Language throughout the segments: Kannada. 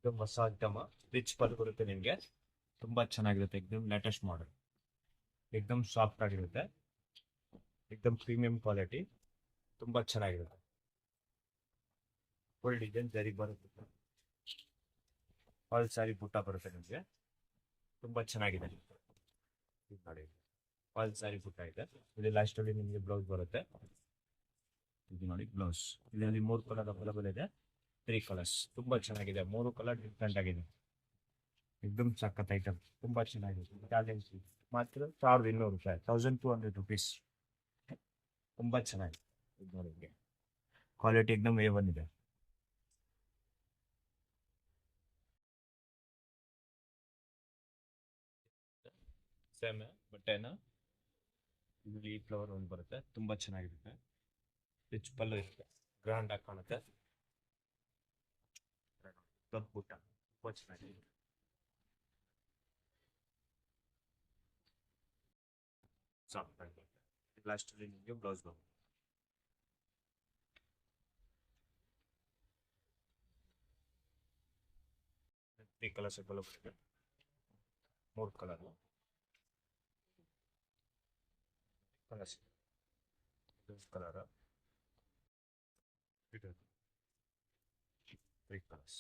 एकदम ಹೊಸ ಐಟಮ್ ರಿಚ್ ಪಲ್ಲು ಬರುತ್ತೆ ನಿಮಗೆ. ತುಂಬಾ ಚೆನ್ನಾಗಿರುತ್ತೆ, एकदम ಲೇಟೆಸ್ಟ್ ಮಾಡೆಲ್, एकदम ಸಾಫ್ಟ್ ಆಗಿರುತ್ತೆ, एकदम ಪ್ರೀಮಿಯಂ ಕ್ವಾಲಿಟಿ, ತುಂಬಾ ಚೆನ್ನಾಗಿರುತ್ತೆ. ಫುಲ್ ಡಿಸೈನ್ ಜರಿ ಬರುತ್ತೆ, ಆಲ್ ಸಾರಿ ಬುಟ್ಟ ಬರುತ್ತೆ ನಿಮಗೆ, ತುಂಬಾ ಚೆನ್ನಾಗಿದೆ. ಇದು ನೋಡಿ, ಆಲ್ ಸಾರಿ ಬುಟ್ಟ ಇದೆ. ಇಲ್ಲಿ ಲಾಸ್ಟ್ ಅಲ್ಲಿ ನಿಮಗೆ ಬ್ಲೌಸ್ ಬರುತ್ತೆ. ಇದು ನೋಡಿ ಬ್ಲೌಸ್, ಇದರಲ್ಲಿ 3 ಕಲರ್ ಅವೈಲೇಬಲ್ ಇದೆ, 3 ಕಲರ್ಸ್. ತುಂಬಾ ಚೆನ್ನಾಗಿದೆ, 3 ಕಲರ್ ಡಿಫ್ರೆಂಟ್ ಆಗಿದೆ. एकदम ಸಖತ್ ಐಟಮ್, ತುಂಬಾ ಚೆನ್ನಾಗಿದೆ. ಚಾಲೆಂಜ್ ಮಾತ್ರ 1200 ರೂಪಾಯಿ, 1200 rupees. ತುಂಬಾ ಚೆನ್ನಾಗಿದೆ. ಇದು ನೋಡಿ, ಕ್ವಾಲಿಟಿ एकदम A1 ಇದೆ. ಸೇಮ್ ಬಟ್ಟೆನ ಇಲ್ಲಿ ಫ್ಲವರ್ ಒಂದು ಬರುತ್ತೆ, ತುಂಬಾ ಚೆನ್ನಾಗಿರುತ್ತೆ. ರಿಚ್ ಪಲ್ಲು ಇರುತ್ತೆ, ಗ್ರ್ಯಾಂಡ್ ಆಗಿ ಕಾಣುತ್ತೆ. ದೊಡ್ಡ ಬುಟ್ಟ, ತುಂಬಾ ಚೆನ್ನಾಗಿದೆ. ಸಾಫ್ಟ್ ಆಗಿ ಲಾಸ್ಟ್ ಅಲ್ಲಿ ನಿಮಗೆ ಬ್ಲೌಸ್ ಬರುತ್ತೆ. 3 ಕಲರ್ಸ್ ಬರುತ್ತೆ, 3 ಕಲರ್ ಕಲರ್ಸ್. ಕಲರ್ ಇದು 3 ಕಲರ್ಸ್.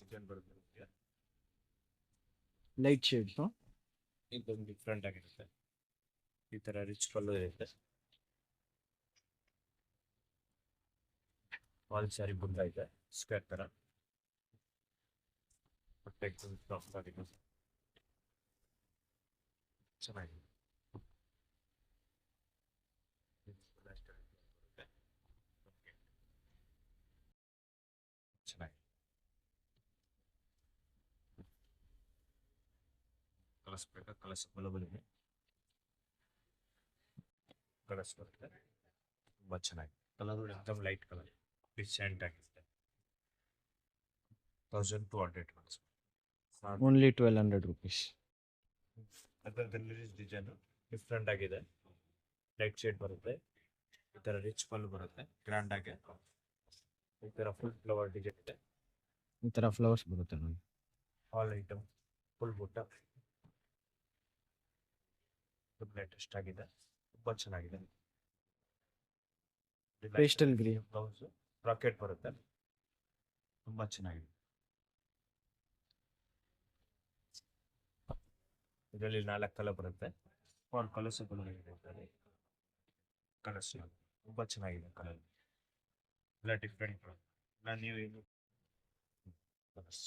ಡಿಸೈನ್ ಬರುತ್ತೆ ನಿಮಗೆ, ಲೈಟ್ ಶೇಡ್. ಇದೊಂದು ಡಿಫ್ರೆಂಟ್ ಆಗಿರುತ್ತೆ. ಈ ತರ ರಿಚ್ ಪಲ್ಲು ಇರುತ್ತೆ, ಆಲ್ ಸ್ಯಾರಿ ಬುಟ್ಟ ಇದೆ, ಸ್ಕ್ವೇರ್ ತರ ಬಟ್ಟೆ ಸಾಫ್ಟ್ ಆಗಿದೆ, ಚೆನ್ನಾಗಿದೆ. ಚೆನ್ನಾಗಿದೆ. ಕಲರ್ಸ್ ಬೇಕಾ, ಕಲರ್ಸ್ ಅವೈಲೇಬಲ್ ಇದೆ, ಕಲರ್ಸ್ ಬರುತ್ತೆ. ತುಂಬಾ ಚೆನ್ನಾಗಿದೆ. ಕಲರ್ एकदम ಲೈಟ್ ಕಲರ್, ಡಿಸೆಂಟ್ ಆಗಿದೆ. 1200 ಓನ್ಲಿ 1200 rupees. ಅದರಲ್ಲಿ ಡಿಸೈನ್ ಡಿಫ್ರೆಂಟ್ ಆಗಿದೆ, ಲೈಟ್ ಶೇಡ್ ಬರುತ್ತೆ. ಈ ತರ ರಿಚ್ ಪಲ್ಲು ಬರುತ್ತೆ, ಗ್ರ್ಯಾಂಡ್ ಆಗಿ. ಈ ತರ ಫುಲ್ ಫ್ಲವರ್ ಡಿಸೈನ್ ಇದೆ, ಈ ತರ ಫ್ಲವರ್ಸ್ ಬರುತ್ತೆ ನೋಡಿ. ಆಲ್ ಐಟಮ್ ಫುಲ್ ಬುಟ್ಟ, ಲೇಟೆಸ್ಟ್ ಆಗಿದೆ, ತುಂಬಾ ಚೆನ್ನಾಗಿದೆ. Pastel green. ಬ್ಲೌಸ್ ರಾಕೆಟ್ ಬರುತ್ತೆ, ತುಂಬಾ ಚೆನ್ನಾಗಿದೆ. ಇದರಲ್ಲಿ 4 ಕಲರ್ ಬರುತ್ತೆ, 4 ಕಲರ್ಸ್ ಕಲರ್ಸ್ ತುಂಬಾ ಚೆನ್ನಾಗಿದೆ. ಕಲರ್ ಎಲ್ಲ ಡಿಫ್ರೆಂಟ್, ಎಲ್ಲ ನೀವು ಏನು colours,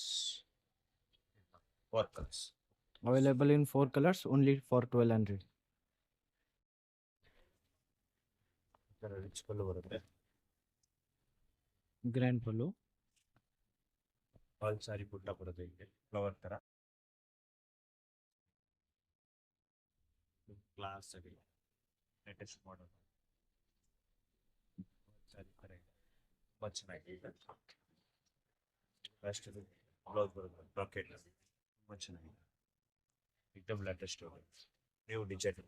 4 colours Available in 4 colors, only for 1200. Rich pallu ಬರುತ್ತೆ, Grand pallu. ಆಲ್ ಸಾರಿ ಬುಟ್ಟ ಬರುತ್ತೆ, ಹೀಗೆ ಫ್ಲವರ್ ತರ ಕ್ಲಾಸ್ ಆಗಿದೆ, ಲೇಟೆಸ್ಟ್ ಮಾಡಲ್ ಸಾರಿ ತರ ಇದೆ, ತುಂಬಾ ಚೆನ್ನಾಗಿದೆ. ಲಾಸ್ಟ್ ಬ್ಲೌಸ್ ಬರುತ್ತೆ ರಾಕೆಟ್, ತುಂಬಾ ಚೆನ್ನಾಗಿದೆ. एकदम ಲೇಟೆಸ್ಟ್ ನ್ಯೂ ಡಿಸೈನ್.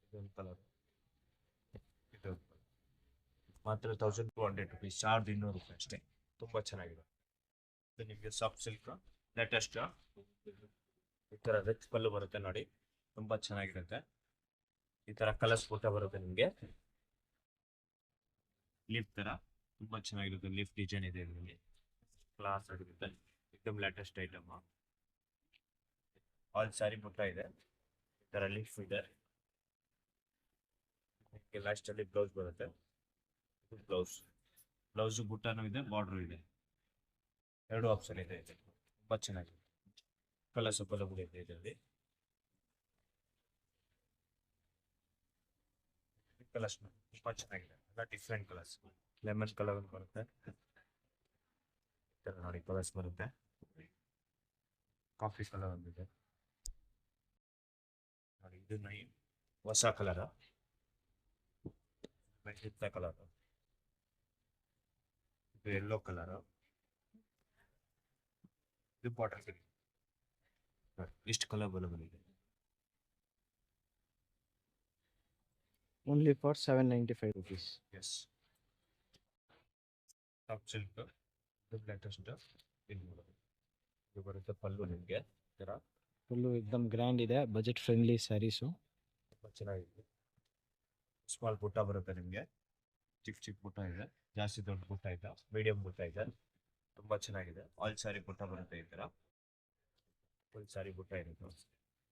ಇದೊಂದು ಕಲರ್, ಇದು ಮಾತ್ರ 1200 rupees, 1200 ರೂಪಾಯಿ ಅಷ್ಟೇ. ತುಂಬಾ ಚೆನ್ನಾಗಿದೆ. ಇದು ನಿಮಗೆ ಸಾಫ್ಟ್ ಸಿಲ್ಕ್ ಲೇಟೆಸ್ಟ್. ಈ ತರ ರಿಚ್ ಪಲ್ಲು ಬರುತ್ತೆ ನೋಡಿ, ತುಂಬಾ ಚೆನ್ನಾಗಿರುತ್ತೆ. ಈ ತರ ಕಲರ್ಸ್ ಫೋಟೋ ಬರುತ್ತೆ ನಿಮಗೆ, ಲೀಫ್ ತರ ತುಂಬಾ ಚೆನ್ನಾಗಿರುತ್ತೆ. ಲೀಫ್ ಡಿಸೈನ್ ಇದೆ ಇದರಲ್ಲಿ, ಕ್ಲಾಸ್ ಆಗಿರುತ್ತೆ. एकदम ಲೇಟೆಸ್ಟ್ ಐಟಮ್, ಆಲ್ ಸಾರಿ ಬುಟ್ಟ ಇದೆ, ಈ ತರ ಲೀಫ್ ಇದೆ. ಲಾಸ್ಟ್ ಅಲ್ಲಿ ಬ್ಲೌಸ್ ಬರುತ್ತೆ, ಬ್ಲೌಸ್ ಬ್ಲೌಸ್ ಬುಟ್ಟನೂ ಇದೆ, ಬಾರ್ಡರ್ ಇದೆ, 2 ಆಪ್ಷನ್ ಇದೆ. ಇದು ತುಂಬಾ ಚೆನ್ನಾಗಿದೆ. ಕಲರ್ಸ್ ಅವೈಲೇಬಲ್ ಇದೆ ಇದರಲ್ಲಿ. ಕಲರ್ಸ್ ತುಂಬಾ ಚೆನ್ನಾಗಿದೆ, ಎಲ್ಲ ಡಿಫ್ರೆಂಟ್ ಕಲರ್ಸ್. ಲೆಮನ್ ಕಲರ್ ಬರುತ್ತೆ, ಈ ಥರ ನೋಡಿ ಕಲರ್ಸ್ ಬರುತ್ತೆ. ಕಾಫಿ ಕಲರ್ ಒಂದಿದೆ ನೋಡಿ, ಇದು ಹೊಸ ಕಲರ್, ಮೆಣಸಿನ ಕಲರ್, ಇದು ಯೆಲ್ಲೋ ಕಲರ್, ಇದು ಬಾಟಲ್ ಗ್ರೀನ್. ಇಷ್ಟು ಕಲರ್ ಬಂದಿದೆ. Only for 795 rupees. Yes, top silk, ಇದು ಲೇಟೆಸ್ಟ್. ಇದು ಬರುತ್ತೆ ಪಲ್ಲು ನಿಮಗೆ ಈ ಥರ ಫುಲ್ಲು ಎಕ್ದಮ್ ಗ್ರ್ಯಾಂಡ್ ಇದೆ, ಬಜೆಟ್ ಫ್ರೆಂಡ್ಲಿ ಸ್ಯಾರೀಸು. ತುಂಬ ಚೆನ್ನಾಗಿದೆ. ಸ್ಮಾಲ್ ಬುಟ್ಟ ಬರುತ್ತೆ ನಿಮಗೆ, ಚಿಕ್ಕ ಚಿಕ್ಕ ಬುಟ್ಟ ಇದೆ, ಜಾಸ್ತಿ ದೊಡ್ಡ ಬುಟ್ಟ ಇಲ್ಲ, ಮೀಡಿಯಂ ಬುಟ್ಟ ಇದೆ, ತುಂಬ ಚೆನ್ನಾಗಿದೆ. ಆಲ್ ಸ್ಯಾರಿ ಬುಟ್ಟ ಬರುತ್ತೆ ಈ ಥರ, ಫುಲ್ ಸ್ಯಾರಿ ಬುಟ್ಟ ಇರುತ್ತೆ.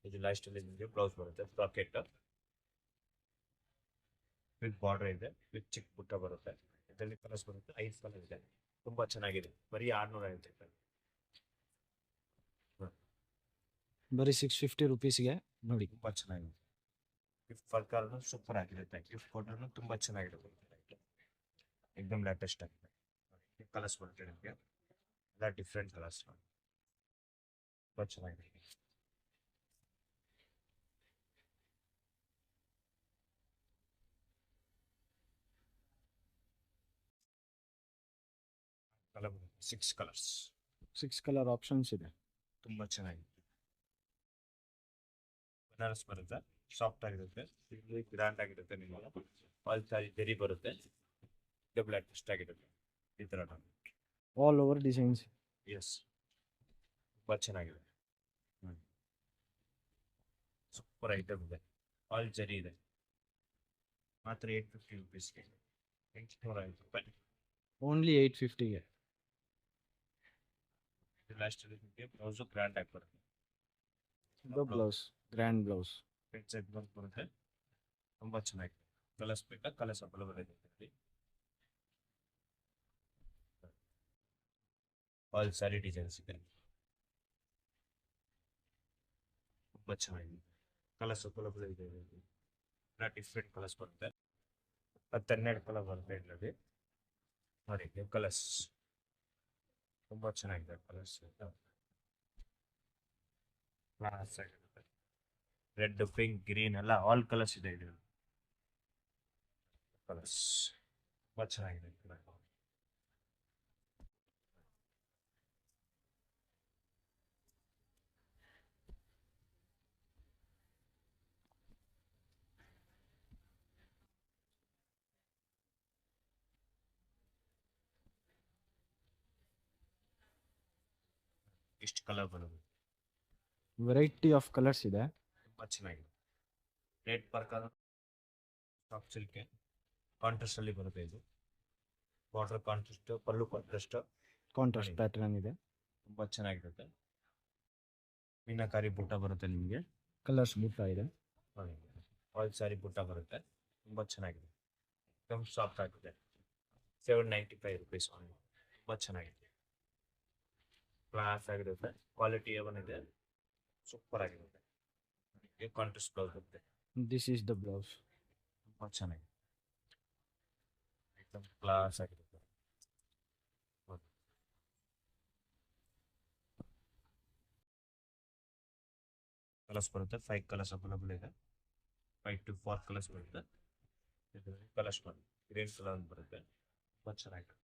ಇದು ಲಾಸ್ಟಲ್ಲಿ ನಿಮಗೆ ಬ್ಲೌಸ್ ಬರುತ್ತೆ, ಪ್ರಾಕೆಟ್ ವಿತ್ ಬಾರ್ಡರ್ ಇದೆ, ವಿತ್ ಚಿಕ್ಕ ಬುಟ್ಟ ಬರುತ್ತೆ. ಇದರಲ್ಲಿ ಕಲರ್ಸ್ ಬರುತ್ತೆ, 5 ಕಲರ್ ಇದೆ, ತುಂಬ ಚೆನ್ನಾಗಿದೆ. ಬರೀ 650. ಬರೀ 650 ರುಪೀಸ್ಗೆ ನೋಡಿ. ತುಂಬ ಚೆನ್ನಾಗಿದೆ. ಗಿಫ್ಟ್ ಪ್ರಕಾರನೂ ಸೂಪರ್ ಆಗಿರುತ್ತೆ, ಗಿಫ್ಟ್ ಕೊಟ್ಟರು ತುಂಬ ಚೆನ್ನಾಗಿರುತ್ತೆ. ಎಕ್ದಮ್ ಲೇಟೆಸ್ಟ್ ಆಗಿದೆ. ಕಲರ್ಸ್ ಬರುತ್ತೆ ನಿಮಗೆ, ಎಲ್ಲ ಡಿಫ್ರೆಂಟ್ ಕಲರ್ಸ್, ತುಂಬ ಚೆನ್ನಾಗಿದೆ. ಕಲರ್ 6 ಕಲರ್ಸ್, 6 ಕಲರ್ ಆಪ್ಷನ್ಸ್ ಇದೆ. ತುಂಬ ಚೆನ್ನಾಗಿದೆ. ಬನಾರಸ್ ಬರುತ್ತೆ, ಸಾಫ್ಟ್ ಆಗಿರುತ್ತೆ, ಗ್ರ್ಯಾಂಡ್ ಆಗಿರುತ್ತೆ. ನಿಮಗೆ ಆಲ್ ಸ್ಯಾರಿ ಜರಿ ಬರುತ್ತೆ, ಡಬಲ್ ಲೇಟೆಸ್ಟ್ ಆಗಿರುತ್ತೆ ಈ ಥರ. All over designs. ಎಸ್, ತುಂಬ ಚೆನ್ನಾಗಿದೆ. ಸೂಪರ್ ಐಟಮ್ ಇದೆ, ಆಲ್ ಜರಿ ಇದೆ. ಮಾತ್ರ 850 ರುಪೀಸ್ಗೆ, 850 ರೂಪಾಯಿ. ಓನ್ಲಿ 850ಗೆ. ಲಾಸ್ಟಲ್ಲಿ ನಿಮಗೆ ಬ್ಲೌಸು ಗ್ರ್ಯಾಂಡ್ ಆಗಿ ಬರುತ್ತೆ. ಇದು blouse, grand blouse. Pet set blouse ಬರುತ್ತೆ, ತುಂಬ ಚೆನ್ನಾಗಿದೆ. ಕಲರ್ಸ್ ಬೇಕಾ, ಕಲರ್ಸ್ ಅವೈಲೇಬಲ್ ಇದೆ. ಆಲ್ ಸ್ಯಾರಿ ಡಿಸೈನ್ಸ್ ಇದೆ, ತುಂಬ ಚೆನ್ನಾಗಿದೆ. ಕಲರ್ಸ್ ಅವೈಲೇಬಲ್ ಇದೆ, ಎಲ್ಲ ಡಿಫ್ರೆಂಟ್ ಕಲರ್ಸ್ ಬರುತ್ತೆ. 12 ಕಲರ್ ಬರುತ್ತೆ ಇದರಲ್ಲಿ ನೋಡಿ. ಕಲರ್ಸ್ ತುಂಬ ಚೆನ್ನಾಗಿದೆ, ಕಲರ್ಸ್ ಕ್ಲಾಸ್ ಆಗಿರುತ್ತೆ. ರೆಡ್, ಪಿಂಕ್, ಗ್ರೀನ್ ಎಲ್ಲ ಆಲ್ ಕಲರ್ಸ್ ಇದೆ ಇದರಲ್ಲಿ. ಕಲರ್ಸ್ ತುಂಬ ಚೆನ್ನಾಗಿದೆ. ಇಷ್ಟು ಕಲರ್ ಬರೋದು, ವೆರೈಟಿ ಆಫ್ ಕಲರ್ಸ್ ಇದೆ. ತುಂಬ ಚೆನ್ನಾಗಿದೆ. ರೇಟ್ ಪ್ರಕಾರ ಸಾಫ್ಟ್ ಸಿಲ್ಕೆ ಕಾಂಟ್ರಾಸ್ಟ್ ಅಲ್ಲಿ ಬರುತ್ತೆ. ಇದು ಬಾರ್ಡರ್ ಕಾಂಟ್ರಾಸ್ಟ್, ಪಲ್ಲು ಕಾಂಟ್ರಾಸ್ಟ್, ಕಾಂಟ್ರಾಸ್ಟ್ ಪ್ಯಾಟರ್ನ್ ಇದೆ. ತುಂಬ ಚೆನ್ನಾಗಿರುತ್ತೆ. ಮೀನಾಕಾರಿ ಬುಟ್ಟ ಬರುತ್ತೆ ನಿಮಗೆ, ಕಲರ್ಸ್ ಬುಟ್ಟ ಇದೆ. ಆಲ್ ಸ್ಯಾರಿ ಬುಟ್ಟ ಬರುತ್ತೆ, ತುಂಬ ಚೆನ್ನಾಗಿದೆ. ಎಕ್ದಮ್ ಸಾಫ್ಟ್ ಆಗಿದೆ. 795 ರುಪೀಸ್. ತುಂಬ ಚೆನ್ನಾಗಿದೆ, ಕ್ಲಾಸ್ ಆಗಿರುತ್ತೆ. ಕ್ವಾಲಿಟಿ ಏನಿದೆ ಸೂಪರ್ ಆಗಿರುತ್ತೆ. ಕಾಂಟ್ರಾಸ್ಟ್ ಬ್ಲೌಸ್ ಬರುತ್ತೆ. This is the blouse. ತುಂಬ ಚೆನ್ನಾಗಿದೆ, ಎಕ್ದಮ್ ಕ್ಲಾಸ್ ಆಗಿರುತ್ತೆ. ಕಲರ್ಸ್ ಬರುತ್ತೆ, 5 ಕಲರ್ಸ್ ಅವೈಲೇಬಲ್ ಇದೆ. 5 to 4 ಕಲರ್ಸ್ ಬರುತ್ತೆ. ಕಲರ್ಸ್ ಬರುತ್ತೆ, ಗ್ರೀನ್ ಕಲರ್ ಅಂತ ಬರುತ್ತೆ, ತುಂಬ ಚೆನ್ನಾಗಿದೆ.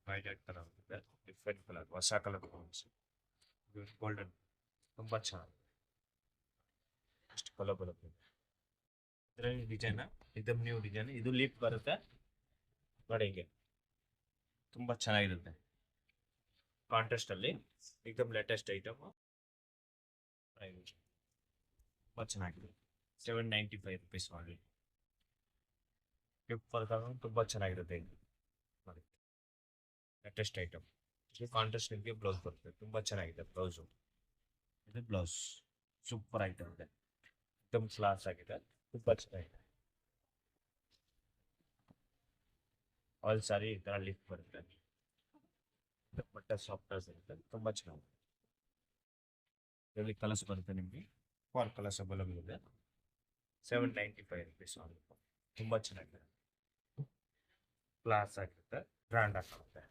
ವೈಲೆಟ್ ಕಲರ್ ಬರುತ್ತೆ, ಡಿಫ್ರೆಂಟ್ ಕಲರ್, ಹೊಸ ಕಲರ್ ಗೋಲ್ಡನ್, ತುಂಬ ಚೆನ್ನಾಗಿದೆ. ಅಷ್ಟು ಕಲರ್ ಬರುತ್ತೆ ಇದರಲ್ಲಿ. ಡಿಸೈನ್ ಇದಮ್ ನ್ಯೂ ಡಿಸೈನ್, ಇದು ಲೀಫ್ ಬರುತ್ತೆ ನೋಡಿ ಹಿಂಗೆ, ತುಂಬ ಚೆನ್ನಾಗಿರುತ್ತೆ. ಕಾಂಟ್ರಾಸ್ಟ್ ಅಲ್ಲಿ ಏಕದಮ್ ಲೇಟೆಸ್ಟ್ ಐಟಮ್, ತುಂಬ ಚೆನ್ನಾಗಿದೆ. 795 ರುಪೀಸ್ ಮಾಡಿ. ಗಿಫ್ಟ್ ಪ್ರಕಾರ ತುಂಬ ಚೆನ್ನಾಗಿರುತ್ತೆ ಇದು ನೋಡಿ, ಲೇಟೆಸ್ಟ್ ಐಟಮ್. ಕಾಂಟ್ರಾಸ್ಟ್ ನಿಮಗೆ ಬ್ಲೌಸ್ ಬರುತ್ತೆ, ತುಂಬ ಚೆನ್ನಾಗಿದೆ ಬ್ಲೌಸು. ಇದು ಬ್ಲೌಸ್ ಸೂಪರ್ ಐಟಮ್ ಇದೆ, एकदम ಕ್ಲಾಸ್ ಆಗಿದೆ, ತುಂಬ ಚೆನ್ನಾಗಿದೆ. ಆಲ್ ಸಾರಿ ಈ ಥರ ಲಿಫ್ಟ್ ಬರುತ್ತೆ, ಬಟ್ಟೆ ಸಾಫ್ಟ್ನೆಸ್ ಇರುತ್ತೆ, ತುಂಬ ಚೆನ್ನಾಗಿದೆ. ಇದರಲ್ಲಿ ಕಲರ್ಸ್ ಬರುತ್ತೆ ನಿಮಗೆ, 4 ಕಲರ್ಸ್ ಅವೈಲೇಬಲ್ ಇದೆ. 795 ರುಪೀಸ್. ತುಂಬಾ ಚೆನ್ನಾಗಿದೆ, ಕ್ಲಾಸ್ ಆಗಿರುತ್ತೆ, ಗ್ರ್ಯಾಂಡ್ ಆಗಿರುತ್ತೆ.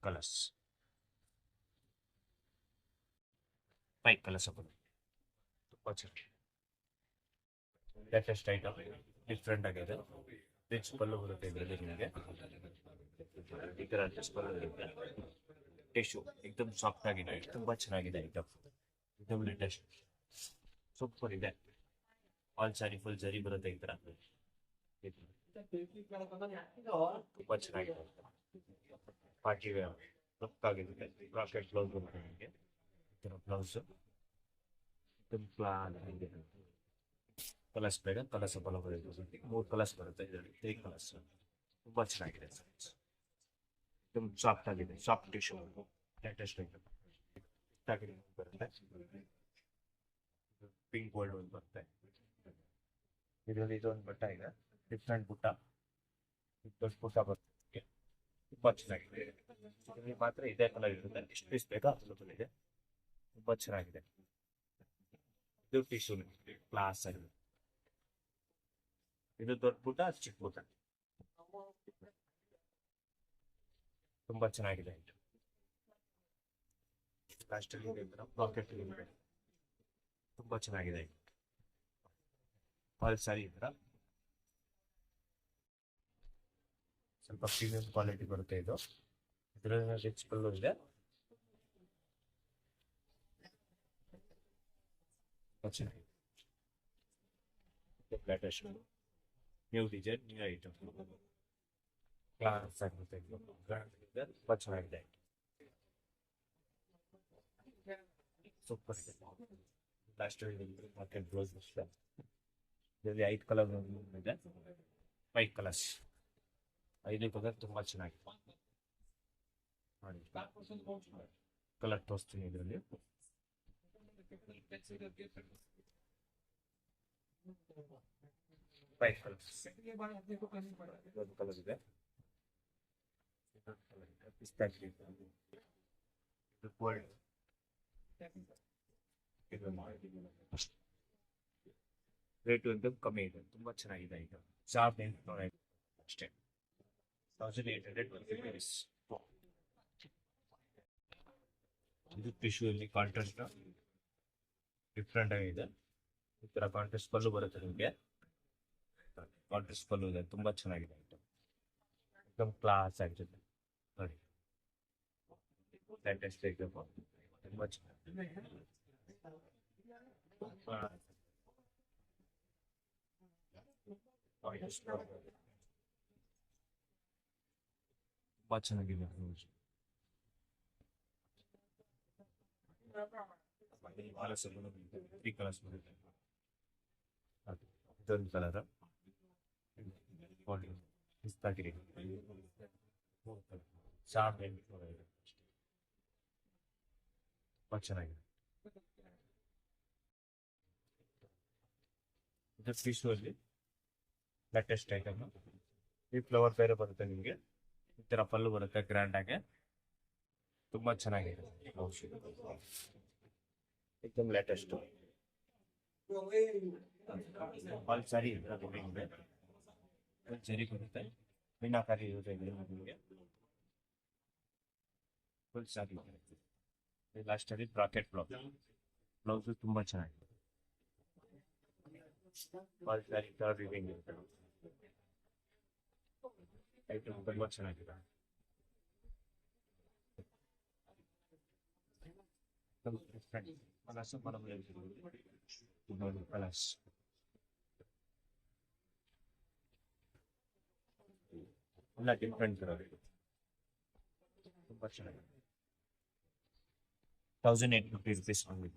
ಕಲರ್ಸ್ 5 ಕಲರ್ಸ್ ತುಂಬಾ ಚೆನ್ನಾಗಿದೆ. ಲೇಟೆಸ್ಟ್ ಐಟಮ್, ಡಿಫ್ರೆಂಟ್ ಆಗಿದೆ. ರಿಚ್ ಪಲ್ಲು ಬರುತ್ತೆ ಇದರಲ್ಲಿ ನಿಮಗೆ. ಈ ತರ ರಿಚ್ ಪಲ್ಲು ಇರುತ್ತೆ. ಟಿಶ್ಯೂ ಎಕ್ದಮ್ ಸಾಫ್ಟ್ ಆಗಿದೆ, ತುಂಬಾ ಚೆನ್ನಾಗಿದೆ ಐಟಮ್. ಎಕ್ದಮ್ ಲೇಟೆಸ್ಟ್, ಸೂಪರ್ ಇದೆ. ಆಲ್ ಸಾರಿ ಫುಲ್ ಜರಿ ಬರುತ್ತೆ ಈ ತರ. ತುಂಬಾ ಚೆನ್ನಾಗಿದೆ, ಪಾರ್ಟಿ ವೇರ್ ಲುಕ್ ಆಗಿದೆ. ರಾಕೆಟ್ ಬ್ಲೌಸ್ ಬರುತ್ತೆ ನಿಮಗೆ. ಈ ತರ ಬ್ಲೌಸ್ ಪ್ಲಾನ್ ಆಗಿದೆ. ಕಲರ್ಸ್ ಬೇಗ ಕಲರ್ಸ್ ಬರುತ್ತೆ. 3 ಕಲರ್ಸ್ ಬರುತ್ತೆ ಇದರಲ್ಲಿ, 3 ಕಲರ್ಸ್. ತುಂಬಾ ಚೆನ್ನಾಗಿದೆ, एकदम ಸಾಫ್ಟ್ ಆಗಿದೆ, ಸಾಫ್ಟ್ ಟಿಶ್ಯೂ, ಲೇಟೆಸ್ಟ್ ಐಟಮ್ ಬರುತ್ತೆ. ಪಿಂಕ್ ಗೋಲ್ಡ್ ಒಂದು ಬರುತ್ತೆ ಇದರಲ್ಲಿ. ಇದೊಂದು ಬಟ್ಟ ಇದೆ, ಡಿಫ್ರೆಂಟ್ ಬುಟ್ಟ, ದೊಡ್ಡ ಬುಟ್ಟ ಬರುತ್ತೆ. ತುಂಬಾ ಚೆನ್ನಾಗಿದೆ. ಇದರಲ್ಲಿ ಮಾತ್ರ ಇದೇ ಕಲರ್ ಇರುತ್ತೆ, ಎಷ್ಟು ಪೀಸ್ ಬೇಕಾ ಅಷ್ಟು ಇದೆ. ತುಂಬಾ ಚೆನ್ನಾಗಿದೆ. ಇದು ಟಿಶ್ಯೂ ಕ್ಲಾಸ್ ಆಗಿದೆ. ಇದು ದೊಡ್ಡ ಬುಟ್ಟ, ಚಿಕ್ಕ ಬುಟ್ಟ. ತುಂಬಾ ಚೆನ್ನಾಗಿದೆ. ಲಾಸ್ಟಲ್ಲಿ ಪಾಕೆಟ್ ತುಂಬಾ ಚೆನ್ನಾಗಿದೆ. ಆಲ್ ಸಾರಿ ಈ ತರ ಸ್ವಲ್ಪ ಪ್ರೀಮಿಯಂ ಕ್ವಾಲಿಟಿ ಬರುತ್ತೆ ಇದು. ಇದರಲ್ಲಿ ರಿಚ್ ಪಲ್ಲು ಇದೆ. ಚೆನ್ನಾಗಿದೆ, latest new design, new item, class ಆಗುತ್ತೆ. ತುಂಬಾ ಚೆನ್ನಾಗಿದೆ, ಸೂಪರ್ ಇದೆ. ಲಾಸ್ಟ್ ಮಾರ್ಕೆಟ್ ಬ್ಲೌಸ್ ಅಷ್ಟೇ. ಇದರಲ್ಲಿ 5 ಕಲರ್ ಇದೆ, 5 ಕಲರ್ಸ್, 5 ಕಲರ್ ತುಂಬಾ ಚೆನ್ನಾಗಿದೆ. ನೋಡಿ ಕಲರ್ ತೋರಿಸ್ತೀನಿ ಇದರಲ್ಲಿ. ಫೈವ್ ಕಲರ್ಸ್, ಒಂದು ಕಲರ್ ಇದೆ, ಪಿಸ್ತಾ ಗ್ರೀನ್, ಇದು ಗೋಲ್ಡ್, ರೇಟು ಅಂತ ಕಮ್ಮಿ ಇದೆ, ತುಂಬಾ ಚೆನ್ನಾಗಿದೆ. ಈಗ 1800 ಅಷ್ಟೇ, 1820 rupees. ಇದು ಟಿಶ್ಯೂ ಅಲ್ಲಿ ಕಾಂಟ್ರಾಸ್ಟ್ ಡಿಫ್ರೆಂಟ್ ಆಗಿದೆ. ಈ ತರ ಕಾಂಟ್ರಾಸ್ಟ್ ಪಲ್ಲು ಬರುತ್ತೆ ನಿಮಗೆ. ಕಾಂಟ್ರಾಸ್ಟ್ ಪಲ್ಲು ಇದೆ, ತುಂಬಾ ಚೆನ್ನಾಗಿದೆ. एकदम ಕ್ಲಾಸ್ ಆಗಿದೆ ನೋಡಿ. ಲೇಟೆಸ್ಟ್ ಐಟಮ್, ತುಂಬಾ ಚೆನ್ನಾಗಿದೆ. ತುಂಬಾ ಚೆನ್ನಾಗಿದೆ. ತ್ರೀ ಕಲರ್ಸ್ ಬರುತ್ತೆ. ಇದೊಂದು ಕಲರ್, ಪಿಸ್ತಾ ಗ್ರೀನ್, ತುಂಬಾ ಚೆನ್ನಾಗಿದೆ. ಇದು ಟಿಶ್ಯೂ ಅಲ್ಲಿ ಲೇಟೆಸ್ಟ್ ಐಟಮ್. ಈ ಫ್ಲವರ್ ಬೇರೆ ಬರುತ್ತೆ ನಿಮಗೆ. ಈ ತರ ಪಲ್ಲು ಬರುತ್ತೆ ಗ್ರ್ಯಾಂಡ್ ಆಗಿ, ತುಂಬಾ ಚೆನ್ನಾಗಿದೆ. एकदम ಲೇಟೆಸ್ಟ್ ಆಲ್ ಸಾರಿ ಜರಿ ಬರುತ್ತೆ. ಮೀನಾಕಾರಿ ಯೂಸ್ ಇದೆ ನಿಮಗೆ. ಫುಲ್ ಸಾರಿ ಲಾಸ್ಟ್ ಅಲ್ಲಿ ಬ್ರಾಕೆಟ್ ಬ್ಲೌಸ್ ತುಂಬಾ ಚೆನ್ನಾಗಿದೆ. ಆಲ್ ಸಾರಿ ಕಲರ್ ವಿವಿಂಗ್ ಇರುತ್ತೆ. ಐಟಮ್ ತುಂಬಾ ಚೆನ್ನಾಗಿದೆ. ಕಲರ್ಸ್ ಕಲರ್ಸ್ ಎಲ್ಲ ಡಿಫ್ರೆಂಟ್ ಕಲರ್, ತುಂಬಾ ಚೆನ್ನಾಗಿದೆ. 1850 rupees only.